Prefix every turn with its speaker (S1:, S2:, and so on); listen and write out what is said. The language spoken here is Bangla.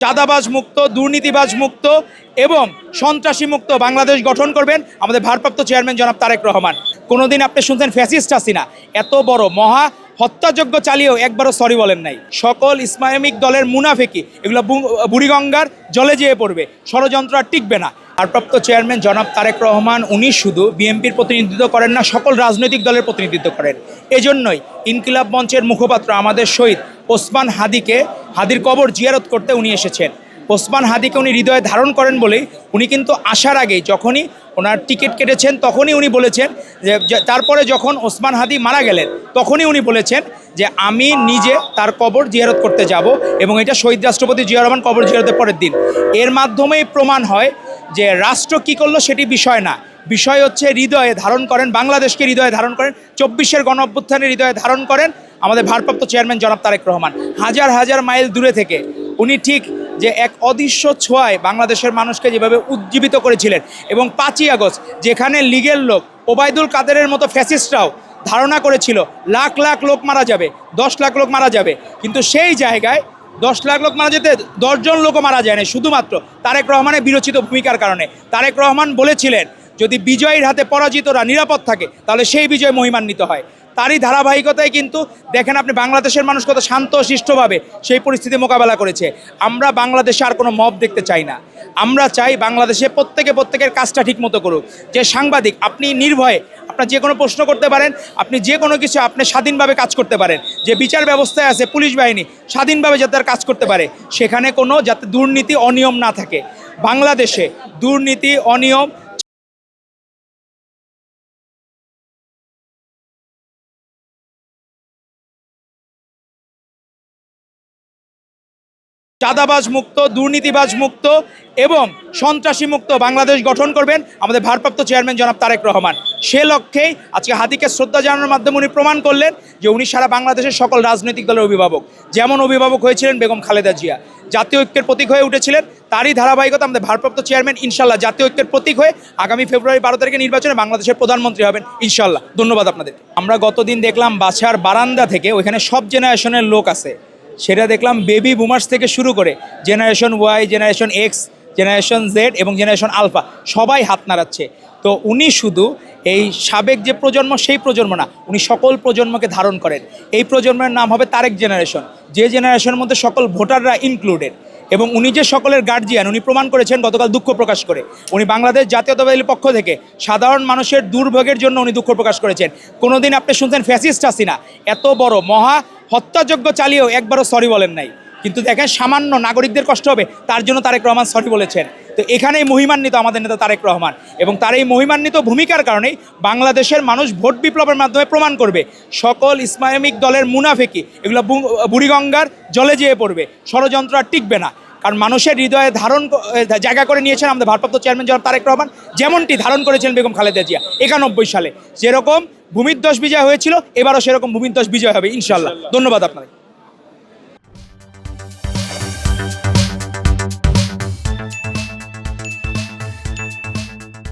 S1: চাঁদাবাজ মুক্ত, দুর্নীতিবাজ মুক্ত এবং সন্ত্রাসী মুক্ত বাংলাদেশ গঠন করবেন আমাদের ভারপ্রাপ্ত চেয়ারম্যান জনাব তারেক রহমান। কোনোদিন আপনি শুনছেন ফ্যাসিস্ট হাসিনা এত বড় মহা হত্যাযজ্ঞ চালিয়েও একবারও সরি বলেন নাই। সকল ইসলামিক দলের মুনাফিকি এগুলো বুড়িগঙ্গার জলে যেয়ে পড়বে, ষড়যন্ত্র আর টিকবে না। ভারপ্রাপ্ত চেয়ারম্যান জনাব তারেক রহমান উনি শুধু বিএনপির প্রতিনিধিত্ব করেন না, সকল রাজনৈতিক দলের প্রতিনিধিত্ব করেন। এজন্যই ইনকিলাব মঞ্চের মুখপাত্র আমাদের শহীদ ওসমান হাদির কবর জিয়ারত করতে উনি এসেছেন। ওসমান হাদিকে উনি হৃদয়ে ধারণ করেন বলেই উনি কিন্তু আসার আগেই যখনই ওনার টিকিট কেটেছেন তখনই উনি বলেছেন যে তারপরে যখন ওসমান হাদি মারা গেলেন তখনই উনি বলেছেন যে আমি নিজে তার কবর জিয়ারত করতে যাব, এবং এটা শহীদ রাষ্ট্রপতি জিয়া রহমান কবর জিয়ারতের পরের দিন। এর মাধ্যমেই প্রমাণ হয় যে রাষ্ট্র কী করলো সেটি বিষয় না, বিষয় হচ্ছে হৃদয়ে ধারণ করেন, বাংলাদেশকে হৃদয়ে ধারণ করেন, 24-এর গণ অভ্যুত্থানের হৃদয়ে ধারণ করেন আমাদের ভারপ্রাপ্ত চেয়ারম্যান জনাব তারেক রহমান। হাজার হাজার মাইল দূরে থেকে উনি ঠিক যে এক অদৃশ্য ছোঁয়ায় বাংলাদেশের মানুষকে যেভাবে উজ্জীবিত করেছিলেন, এবং 5ই আগস্ট যেখানে লীগের লোক ওবায়দুল কাদেরের মতো ফ্যাসিস্টরাও ধারণা করেছিল লাখ লাখ লোক মারা যাবে, 10 লাখ লোক মারা যাবে, কিন্তু সেই জায়গায় 10 লাখ লোক মারা যেতে 10 জন লোকও মারা যায় না, শুধুমাত্র তারেক রহমানের বিরচিত ভূমিকার কারণে। তারেক রহমান বলেছিলেন যদি বিজয়ীর হাতে পরাজিতরা নিরাপদ থাকে তাহলে সেই বিজয় মহিমান্বিত হয়। তারই ধারাবাহিকতায় কিন্তু দেখেন আপনি বাংলাদেশের মানুষ কত শান্ত শিষ্টভাবে সেই পরিস্থিতি মোকাবেলা করেছে। আমরা বাংলাদেশে আর কোনো মব দেখতে চাই না, আমরা চাই বাংলাদেশে প্রত্যেকের কাজটা ঠিক মতো করুক। যে সাংবাদিক আপনি নির্ভয়ে আপনার যে কোনো প্রশ্ন করতে পারেন, আপনি যে কোনো কিছু আপনি স্বাধীনভাবে কাজ করতে পারেন। যে বিচার ব্যবস্থায় আছে পুলিশ বাহিনী স্বাধীনভাবে যাতে তার কাজ করতে পারে, সেখানে কোনো যাতে দুর্নীতি অনিয়ম না থাকে। বাংলাদেশে দুর্নীতি অনিয়ম চাঁদাবাজ মুক্ত, দুর্নীতিবাজ মুক্ত এবং সন্ত্রাসী মুক্ত বাংলাদেশ গঠন করবেন আমাদের ভারপ্রাপ্ত চেয়ারম্যান জনাব তারেক রহমান। সে লক্ষ্যেই আজকে হাদিকে শ্রদ্ধা জানানোর মাধ্যমে উনি প্রমাণ করলেন যে উনি সারা বাংলাদেশের সকল রাজনৈতিক দলের অভিভাবক। যেমন অভিভাবক হয়েছিলেন বেগম খালেদা জিয়া, জাতীয় ঐক্যের প্রতীক হয়ে উঠেছিলেন, তারই ধারাবাহিকতা আমাদের ভারপ্রাপ্ত চেয়ারম্যান ইনশাল্লাহ জাতীয় ঐক্যের প্রতীক হয়ে আগামী ফেব্রুয়ারি 12 তারিখে নির্বাচনে বাংলাদেশের প্রধানমন্ত্রী হবেন ইনশাল্লাহ। ধন্যবাদ আপনাদের। আমরা গতদিন দেখলাম বাছার বারান্দা থেকে ওইখানে সব জেনারেশনের লোক আছে, সেটা দেখলাম বেবি বুমার্স থেকে শুরু করে generation Y, generation X, generation Z এবং জেনারেশন আলফা সবাই হাত নাড়াচ্ছে। তো উনি শুধু এই সাবেক যে প্রজন্ম সেই প্রজন্ম না, উনি সকল প্রজন্মকে ধারণ করেন। এই প্রজন্মের নাম হবে তারেক জেনারেশন, যে জেনারেশনের মধ্যে সকল ভোটাররা ইনক্লুডেড। এবং উনি যে সকলের গার্জিয়ান উনি প্রমাণ করেছেন গতকাল দুঃখ প্রকাশ করে। উনি বাংলাদেশ জাতীয়তাবাদীর পক্ষ থেকে সাধারণ মানুষের দুর্ভোগের জন্য উনি দুঃখ প্রকাশ করেছেন। কোনোদিন আপনি শুনছেন ফ্যাসিস্ট হাসিনা এত বড় মহা হত্যাযজ্ঞ চালিয়েও একবারও সরি বলেন নাই, কিন্তু দেখেন সামান্য নাগরিকদের কষ্ট হবে তার জন্য তারেক রহমান সরি বলেছেন। তো এখানেই মহিমান্বিত আমাদের নেতা তারেক রহমান, এবং তার এই মহিমান্বিত ভূমিকার কারণেই বাংলাদেশের মানুষ ভোট বিপ্লবের মাধ্যমে প্রমাণ করবে সকল ইসলামিক দলের মুনাফিকি এগুলো বুড়িগঙ্গার জলে যেয়ে পড়বে, ষড়যন্ত্র আর টিকবে না। কারণ মানুষের হৃদয়ে জায়গা করে নিয়েছেন আমাদের ভারপ্রাপ্ত চেয়ারম্যান জনাব তারেক রহমান, যেমনটি ধারণ করেছেন বেগম খালেদা জিয়া 91 সালে। যেরকম ভূমিধ্বস বিজয় হয়েছিল এবারও সেরকম ভূমিধ্বস বিজয় হবে ইনশাল্লাহ। ধন্যবাদ আপনাদের।